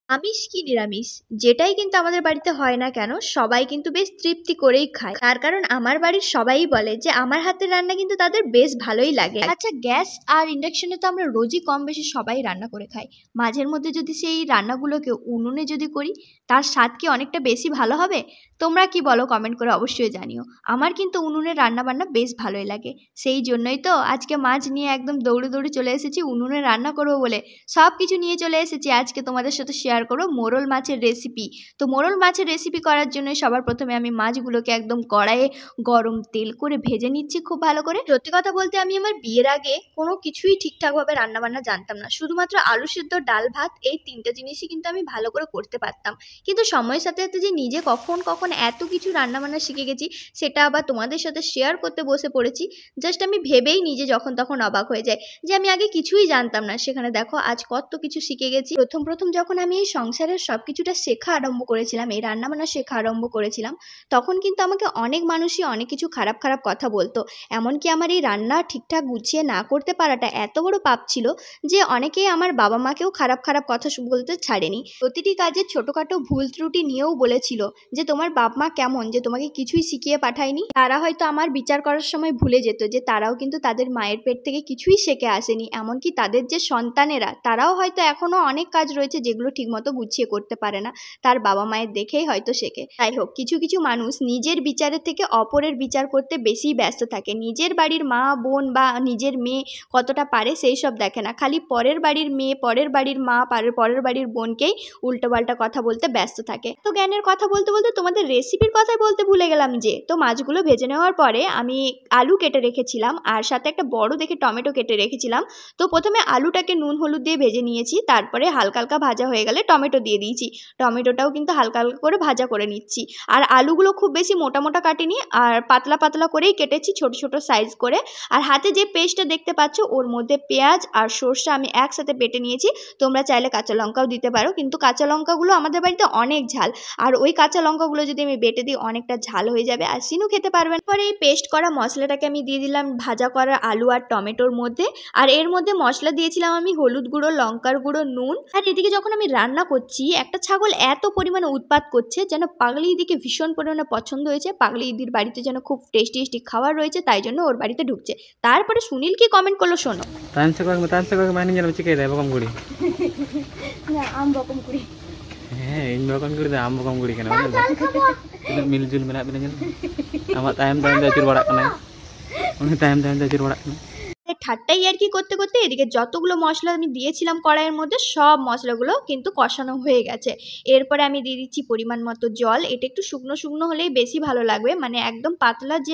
আমিষ কি নিরামিষ যেটাই কিন্তু আমাদের বাড়িতে হয় না কেন সবাই কিন্তু বেশ তৃপ্তি করেই খায়। তার কারণ আমার বাড়ির সবাই বলে যে আমার হাতের রান্না কিন্তু তাদের বেশ ভালোই লাগে। আচ্ছা, গ্যাস আর ইন্ডাকশনে তো আমরা রোজই কম বেশি সবাই রান্না করে খাই। মাঝের মধ্যে যদি সেই রান্নাগুলোকে উনুনে যদি করি তার স্বাদ কি অনেকটা বেশি ভালো হবে? তোমরা কি বলো কমেন্ট করে অবশ্যই জানিও। আমার কিন্তু উনুনে রান্না বান্না বেশ ভালোই লাগে। সেই জন্যই তো আজকে মাছ নিয়ে একদম দৌড়ে দৌড়ে চলে এসেছি উনুনে রান্না করবো বলে। সব কিছু নিয়ে চলে এসেছি আজকে তোমাদের সাথে শেয়ার করো মোরল মাছের রেসিপি। তো মোরল মাছের রেসিপি করার জন্য সবার প্রথমে আমি মাছগুলোকে একদম কড়াইয়ে গরম তেল করে ভেজে নিচ্ছি খুব ভালো করে। সত্যি কথা বলতে আমি আমার বিয়ের আগে কোনো কিছুই ঠিকঠাকভাবে রান্নাবান্না জানতাম না, শুধুমাত্র আলু সিদ্ধ ডাল ভাত এই তিনটা জিনিসই কিন্তু আমি ভালো করে করতে পারতাম। কিন্তু সময়ের সাথে সাথে যে নিজে কখন কখন এত কিছু রান্নাবান্না শিখে গেছি সেটা আবার তোমাদের সাথে শেয়ার করতে বসে পড়েছি। জাস্ট আমি ভেবেই নিজে যখন তখন অবাক হয়ে যাই যে আমি আগে কিছুই জানতাম না, সেখানে দেখো আজ কত কিছু শিখে গেছি। প্রথম প্রথম যখন আমি এই সংসারের সব কিছুটা শেখা আরম্ভ করেছিলাম, এই রান্নাবান্না শেখা আরম্ভ করেছিলাম, তখন কিন্তু আমাকে অনেক মানুষই অনেক কিছু খারাপ খারাপ কথা বলতো। এমনকি আমার এই রান্না ঠিকঠাক গুছিয়ে না করতে পারাটা এত বড় পাপ ছিল যে অনেকেই আমার বাবা মাকেও খারাপ খারাপ কথা বলতে ছাড়েনি। প্রতিটি কাজে ছোটোখাটো ভুল ত্রুটি নিয়েও বলেছিল যে তোমার বাপ মা কেমন যে তোমাকে কিছুই শিখিয়ে পাঠায়নি। তারা হয়তো আমার বিচার করার সময় ভুলে যেত যে তারাও কিন্তু তাদের মায়ের পেট থেকে কিছুই শেখে আসেনি। এমনকি তাদের যে সন্তানেরা তারাও হয়তো এখনও অনেক কাজ রয়েছে যেগুলো ঠিকমতো গুছিয়ে করতে পারে না, তার বাবা মায়ের দেখেই হয়তো শেখে। যাই হোক, কিছু কিছু মানুষ নিজের বিচারের থেকে অপরের বিচার করতে বেশি ব্যস্ত থাকে। নিজের বাড়ির মা বোন বা নিজের মেয়ে কতটা পারে সেই সব দেখে না, খালি পরের বাড়ির মেয়ে পরের বাড়ির মা পরের বাড়ির বোনকেই উল্টোপাল্টা কথা বলতে ব্যস্ত থাকে। তো জ্ঞানের কথা বলতে বলতে তোমাদের রেসিপির কথাই বলতে ভুলে গেলাম। যে তো মাছগুলো ভেজে নেওয়ার পরে আমি আলু কেটে রেখেছিলাম আর সাথে একটা বড় দেখে টমেটো কেটে রেখেছিলাম। তো প্রথমে আলুটাকে নুন হলুদ দিয়ে ভেজে নিয়েছি, তারপরে হালকা হালকা ভাজা হয়ে গেলে টমেটো দিয়ে দিয়েছি। টমেটোটাও কিন্তু হালকা হালকা করে ভাজা করে নিচ্ছি। আর আলুগুলো খুব বেশি মোটা মোটা কাটিনি, আর পাতলা পাতলা করেই কেটেছি ছোট ছোট সাইজ করে। আর হাতে যে পেস্টটা দেখতে পাচ্ছ ওর মধ্যে পেঁয়াজ আর সর্ষে আমি একসাথে বেটে নিয়েছি। তোমরা চাইলে কাঁচা লঙ্কাও দিতে পারো, কিন্তু কাঁচা লঙ্কাগুলো আমাদের বাড়িতে অনেক ঝাল, আর ওই কাঁচা লঙ্কাগুলো যদি আমি বেটে দিই অনেকটা ঝাল হয়ে যাবে আর সিনু খেতে পারবেন। পরে এই পেস্ট করা মশলাটাকে আমি দিয়ে দিলাম ভাজা করা আলু আর টমেটোর মধ্যে। আর এর মধ্যে মশলা দিয়েছিলাম আমি হলুদ গুঁড়ো, লঙ্কার গুঁড়ো, নুন। আর এদিকে যখন আমি রান্না করছি একটা ছাগল এত পরিমাণে উৎপাত করছে যেন পাগলি দিদিকে ভীষণ পরিমাণে পছন্দ হয়েছে। পাগলি দিদির বাড়িতে যেন খুব টেস্টি টেস্টি খাবার রয়েছে, তাই জন্য ওর বাড়িতে ঢুকছে। তারপরে সুনীল কি কমেন্ট করলো শোনো। আম বকম কুড়ি, হ্যাঁ ইন বকম কুড়ি দা আম বকম কুড়ি কেন মিলজুল মেলা বিনা আমার টাইম টাইম আচুর বাড়াক কানা উনি টাইম টাইম আচুর বাড়াক কানা। ঠাট্টাই আর কি করতে করতে এদিকে যতগুলো মশলা আমি দিয়েছিলাম কড়াইয়ের মধ্যে সব মশলাগুলো কিন্তু কষানো হয়ে গেছে। এরপরে আমি দিয়ে দিচ্ছি পরিমাণ মতো জল। এটা একটু শুকনো শুকনো হলেই বেশি ভালো লাগবে, মানে একদম পাতলা যে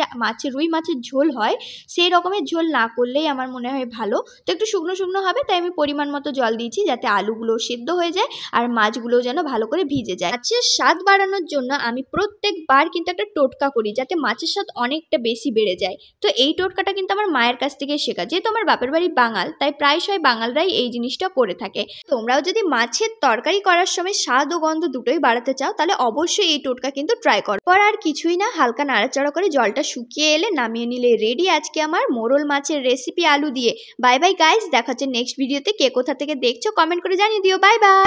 রুই মাছের ঝোল হয় সেই রকমের ঝোল না করলেই আমার মনে হয় ভালো। তো একটু শুকনো শুকনো হবে তাই আমি পরিমাণ মতো জল দিয়েছি যাতে আলুগুলো সিদ্ধ হয়ে যায় আর মাছগুলোও যেন ভালো করে ভিজে যায়। মাছের স্বাদ বাড়ানোর জন্য আমি প্রত্যেকবার কিন্তু একটা টোটকা করি যাতে মাছের স্বাদ অনেকটা বেশি বেড়ে যায়। তো এই টোটকাটা কিন্তু আমার মায়ের কাছ থেকে শেখা। যেহেতু আমার বাপের বাড়ি বাঙাল তাই প্রায়শই বাঙালরাই এই জিনিসটা করে থাকে। তোমরাও যদি মাছের তরকারি করার সময় স্বাদ ও গন্ধ দুটোই বাড়াতে চাও তাহলে অবশ্যই এই টোটকা কিন্তু ট্রাই করো। পর আর কিছুই না, হালকা নাড়াচাড়া করে জলটা শুকিয়ে এলে নামিয়ে নিলে রেডি আজকে আমার মোরল মাছের রেসিপি আলু দিয়ে। বাই বাই গাইস, দেখা হচ্ছে নেক্সট ভিডিওতে। কে কোথা থেকে দেখছো কমেন্ট করে জানিয়ে দিও। Bye bye.